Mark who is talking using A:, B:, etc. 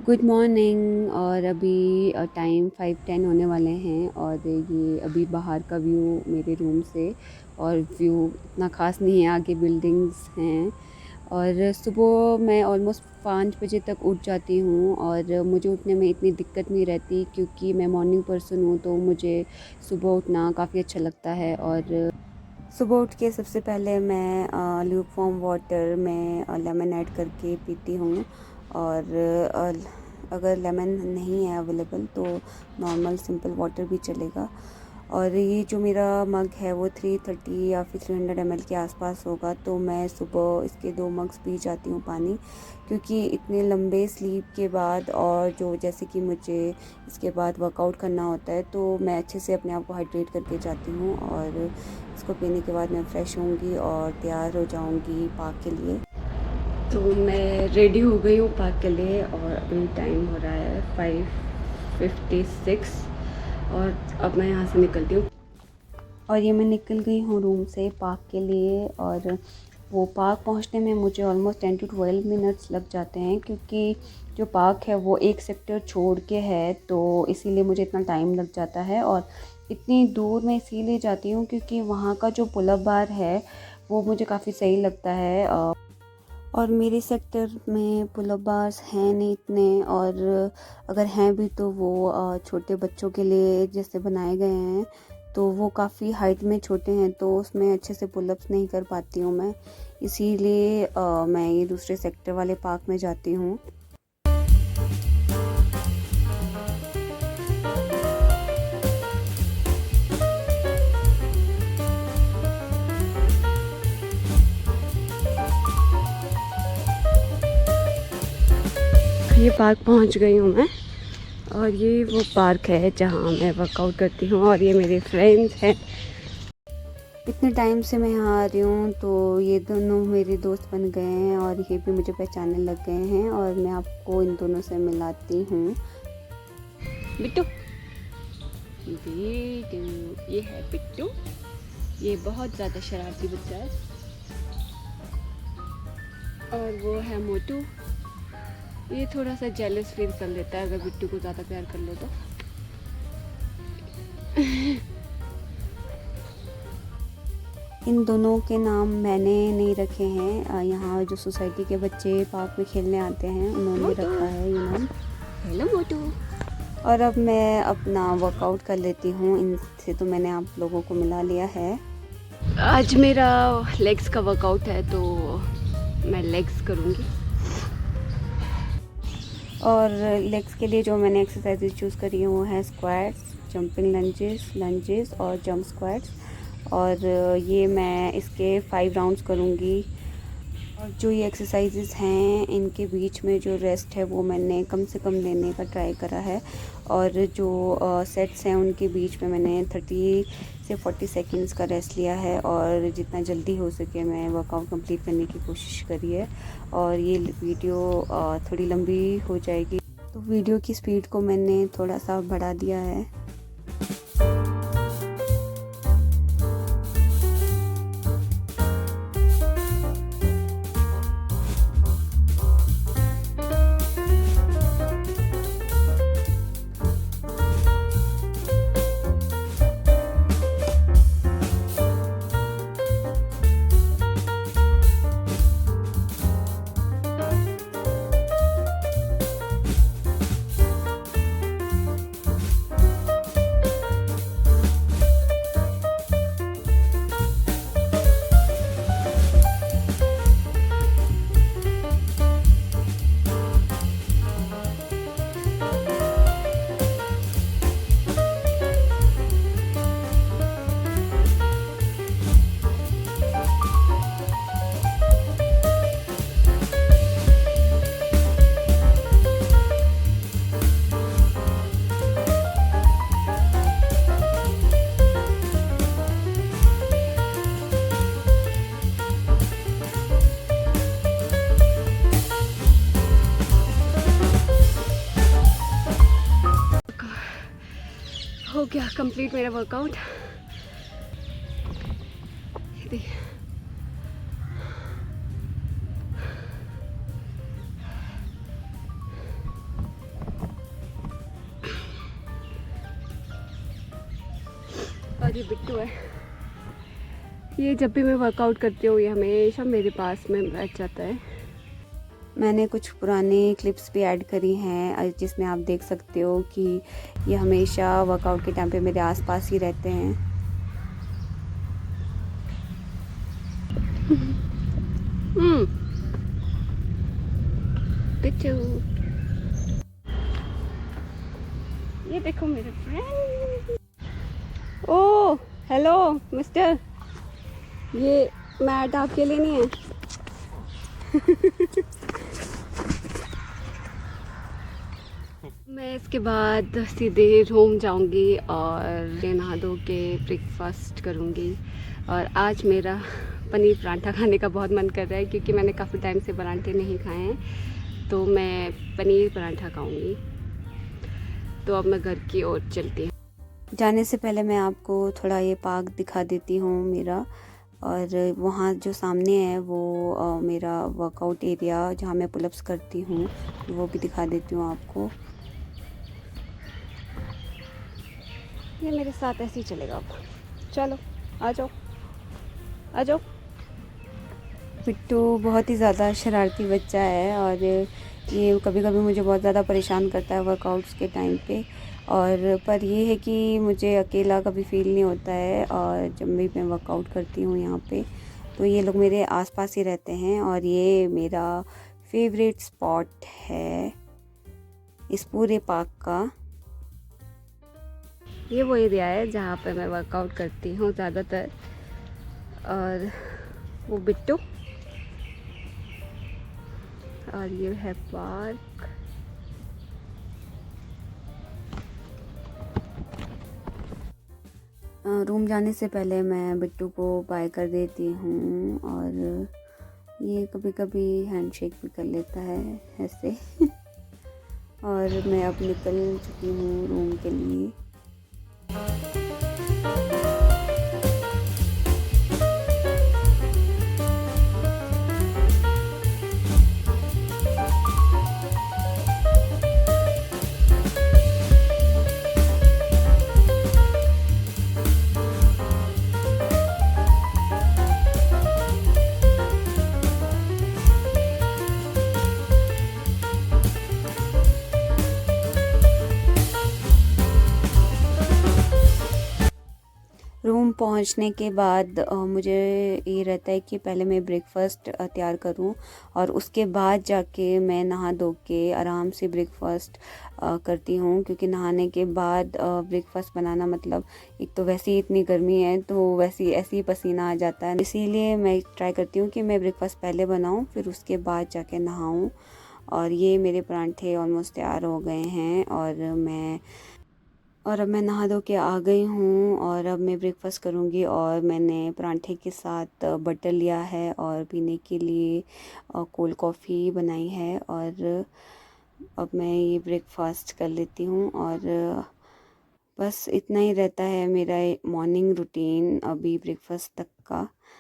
A: Good morning. और अभी time 5:10 होने वाले हैं और ये अभी बाहर का व्यू मेरे रूम से। और व्यू इतना ख़ास नहीं है, आगे बिल्डिंग्स हैं। और सुबह मैं ऑलमोस्ट 5 बजे तक उठ जाती हूँ और मुझे उठने में इतनी दिक्कत नहीं रहती क्योंकि मैं मॉर्निंग पर्सन हूँ, तो मुझे सुबह उठना काफ़ी अच्छा लगता है। और सुबह उठ के सबसे पहले मैं ल्यूक वार्म वाटर में लेमन ऐड करके पीती हूँ। और अगर लेमन नहीं है अवेलेबल तो नॉर्मल सिंपल वाटर भी चलेगा। और ये जो मेरा मग है वो 330 या फिर 300 ml के आसपास होगा, तो मैं सुबह इसके 2 मग्स पी जाती हूँ पानी। क्योंकि इतने लंबे स्लीप के बाद और जो जैसे कि मुझे इसके बाद वर्कआउट करना होता है, तो मैं अच्छे से अपने आप को हाइड्रेट करके जाती हूँ। और इसको पीने के बाद मैं फ़्रेश होंगी और तैयार हो जाऊँगी पार्क के लिए। तो मैं रेडी हो गई हूँ पार्क के लिए और अभी टाइम हो रहा है 5:56 और अब मैं यहाँ से निकलती हूँ। और ये मैं निकल गई हूँ रूम से पार्क के लिए। और वो पार्क पहुँचने में मुझे ऑलमोस्ट 10 to 12 मिनट्स लग जाते हैं, क्योंकि जो पार्क है वो एक सेक्टर छोड़ के है, तो इसीलिए मुझे इतना टाइम लग जाता है। और इतनी दूर मैं इसीलिए जाती हूँ क्योंकि वहाँ का जो पुल-अप बार है वो मुझे काफ़ी सही लगता है। और मेरे सेक्टर में पुल-अप बार्स हैं नहीं इतने, और अगर हैं भी तो वो छोटे बच्चों के लिए जैसे बनाए गए हैं, तो वो काफ़ी हाइट में छोटे हैं, तो उसमें अच्छे से पुल-अप्स नहीं कर पाती हूँ मैं। इसीलिए मैं ये दूसरे सेक्टर वाले पार्क में जाती हूँ। ये पार्क पहुँच गई हूँ मैं, और ये वो पार्क है जहाँ मैं वर्कआउट करती हूँ और ये मेरे फ्रेंड्स हैं। इतने टाइम से मैं यहाँ आ रही हूँ, तो ये दोनों मेरे दोस्त बन गए हैं और ये भी मुझे पहचानने लग गए हैं, और मैं आपको इन दोनों से मिलाती हूँ। बिट्टू, बिट्टू, ये है बिट्टू। ये बहुत ज़्यादा शरारती बच्चा है। और वो है मोटू। ये थोड़ा सा जेलस फील कर लेता है अगर बिट्टू को ज़्यादा प्यार कर लो तो। इन दोनों के नाम मैंने नहीं रखे हैं, यहाँ जो सोसाइटी के बच्चे पार्क में खेलने आते हैं उन्होंने रखा है ये नाम। हेलो मोटू। और अब मैं अपना वर्कआउट कर लेती हूँ। इनसे तो मैंने आप लोगों को मिला लिया है। आज मेरा लेग्स का वर्कआउट है, तो मैं लेग्स करूँगी। और लेग्स के लिए जो मैंने एक्सरसाइज चूज़ करी है वो है स्क्वाट्स, जंपिंग लंजेस और जंप स्क्वाट्स। और ये मैं इसके 5 राउंड्स करूँगी। और जो ये एक्सरसाइजेज हैं इनके बीच में जो रेस्ट है वो मैंने कम से कम लेने का ट्राई करा है। और जो सेट्स हैं उनके बीच में मैंने 30 से 40 सेकंड्स का रेस्ट लिया है, और जितना जल्दी हो सके मैं वर्कआउट कंप्लीट करने की कोशिश करी है। और ये वीडियो थोड़ी लंबी हो जाएगी, तो वीडियो की स्पीड को मैंने थोड़ा सा बढ़ा दिया है। हो गया कंप्लीट मेरा वर्कआउट। ये बिट्टू है। ये जब भी मैं वर्कआउट करती हूँ ये हमेशा मेरे पास में बैठ जाता है। मैंने कुछ पुराने क्लिप्स भी ऐड करी हैं जिसमें आप देख सकते हो कि ये हमेशा वर्कआउट के टाइम पे मेरे आसपास ही रहते हैं। बिट्टू, ये देखो मेरे फ्रेंड। ओह हेलो मिस्टर, ये मैट आपके लिए नहीं है। मैं इसके बाद सीधे रूम जाऊंगी और नहा धो के ब्रेकफास्ट करूंगी। और आज मेरा पनीर परांठा खाने का बहुत मन कर रहा है क्योंकि मैंने काफ़ी टाइम से परांठे नहीं खाए हैं, तो मैं पनीर परांठा खाऊंगी। तो अब मैं घर की ओर चलती हूँ। जाने से पहले मैं आपको थोड़ा ये पार्क दिखा देती हूँ मेरा, और वहाँ जो सामने है वो मेरा वर्कआउट एरिया जहाँ मैं पुलअप्स करती हूँ, वो भी दिखा देती हूँ आपको। ये मेरे साथ ऐसे ही चलेगा अब। चलो आ जाओ आ जाओ। बिट्टू बहुत ही ज़्यादा शरारती बच्चा है और ये कभी कभी मुझे बहुत ज़्यादा परेशान करता है वर्कआउट्स के टाइम पे। और पर ये है कि मुझे अकेला कभी फील नहीं होता है, और जब भी मैं वर्कआउट करती हूँ यहाँ पे तो ये लोग मेरे आसपास ही रहते हैं। और ये मेरा फेवरेट स्पॉट है इस पूरे पार्क का। ये वो एरिया है जहाँ पे मैं वर्कआउट करती हूँ ज़्यादातर। और वो बिट्टू, और ये है पार्क। रूम जाने से पहले मैं बिट्टू को बाय कर देती हूँ, और ये कभी कभी हैंडशेक भी कर लेता है ऐसे। और मैं अब निकल चुकी हूँ रूम के लिए। रूम पहुंचने के बाद मुझे ये रहता है कि पहले मैं ब्रेकफ़ास्ट तैयार करूं, और उसके बाद जाके मैं नहा धो के आराम से ब्रेकफ़ास्ट करती हूं। क्योंकि नहाने के बाद ब्रेकफ़ास्ट बनाना मतलब, एक तो वैसे ही इतनी गर्मी है तो वैसे ऐसे ही पसीना आ जाता है, इसीलिए मैं ट्राई करती हूँ कि मैं ब्रेकफ़ास्ट पहले बनाऊँ फिर उसके बाद जाके नहाऊँ। और ये मेरे परांठे ऑलमोस्ट तैयार हो गए हैं, और अब मैं नहा धो के आ गई हूँ, और अब मैं ब्रेकफ़ास्ट करूँगी। और मैंने परांठे के साथ बटर लिया है और पीने के लिए कोल्ड कॉफ़ी बनाई है। और अब मैं ये ब्रेकफ़ास्ट कर लेती हूँ, और बस इतना ही रहता है मेरा मॉर्निंग रूटीन अभी ब्रेकफ़ास्ट तक का।